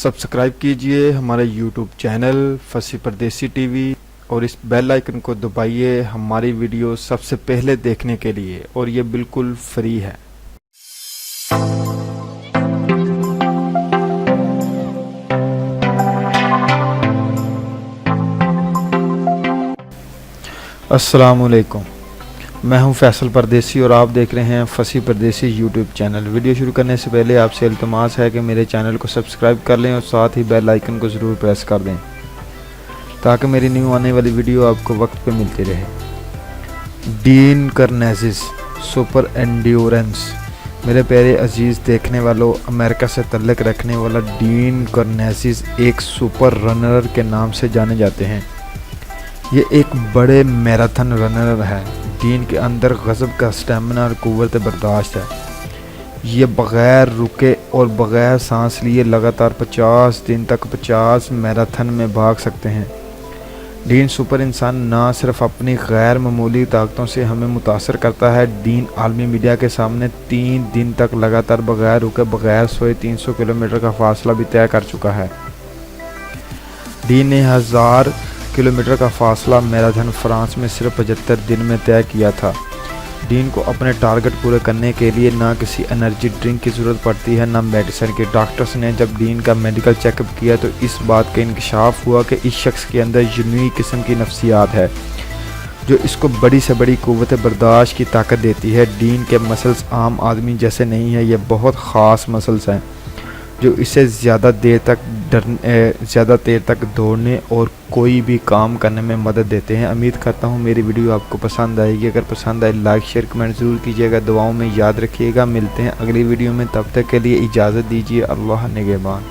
Subscribe कीजिए हमारे YouTube channel फसी परदेसी टीवी और इस बेल आइकन को दबाइए हमारी वीडियो सबसे पहले देखने के लिए, और ये बिल्कुल फ्री है। अस्सलाम वालेकुम, मैं हूं फैसल परदेसी और आप देख रहे हैं फसी परदेसी यूट्यूब चैनल। वीडियो शुरू करने से पहले आपसे इल्तिमास है कि मेरे चैनल को सब्सक्राइब कर लें और साथ ही बेल आइकन को ज़रूर प्रेस कर दें ताकि मेरी न्यू आने वाली वीडियो आपको वक्त पे मिलती रहे। Dean Carnegie super endurance. मेरे प्यारे अजीज़ देखने वालों, अमेरिका से तल्लुक़ रखने वाला डीन कार्नेज़ी एक सुपर रनर के नाम से जाने जाते हैं। ये एक बड़े मैराथन रनर है। डीन के अंदर गज़ब का स्टेमिना और क़ुव्वत बर्दाश्त है। ये बग़ैर रुके और बग़ैर सांस लिए लगातार 50 दिन तक 50 मैराथन में भाग सकते हैं। डीन सुपर इंसान ना सिर्फ अपनी गैर मामूली ताकतों से हमें मुतासर करता है, डीन आलमी मीडिया के सामने 3 दिन तक लगातार बग़ैर रुके बग़ैर सोए 300 किलोमीटर का फासला भी तय कर चुका है। डीन ने 1000 किलोमीटर का फासला मैराथन फ्रांस में सिर्फ 75 दिन में तय किया था। डीन को अपने टारगेट पूरे करने के लिए ना किसी एनर्जी ड्रिंक की ज़रूरत पड़ती है ना मेडिसिन की। डॉक्टर्स ने जब डीन का मेडिकल चेकअप किया तो इस बात का इंकशाफ हुआ कि इस शख्स के अंदर यूनिक किस्म की नफ्सियात है जो इसको बड़ी से बड़ी क़ुव्वत बर्दाश्त की ताकत देती है। डीन के मसल्स आम आदमी जैसे नहीं है, ये बहुत ख़ास मसल्स हैं जो इसे ज़्यादा देर तक दौड़ने और कोई भी काम करने में मदद देते हैं। उम्मीद करता हूँ मेरी वीडियो आपको पसंद आएगी। अगर पसंद आए लाइक शेयर कमेंट ज़रूर कीजिएगा, दुआओं में याद रखिएगा। मिलते हैं अगली वीडियो में, तब तक के लिए इजाज़त दीजिए। अल्लाह निगहबान।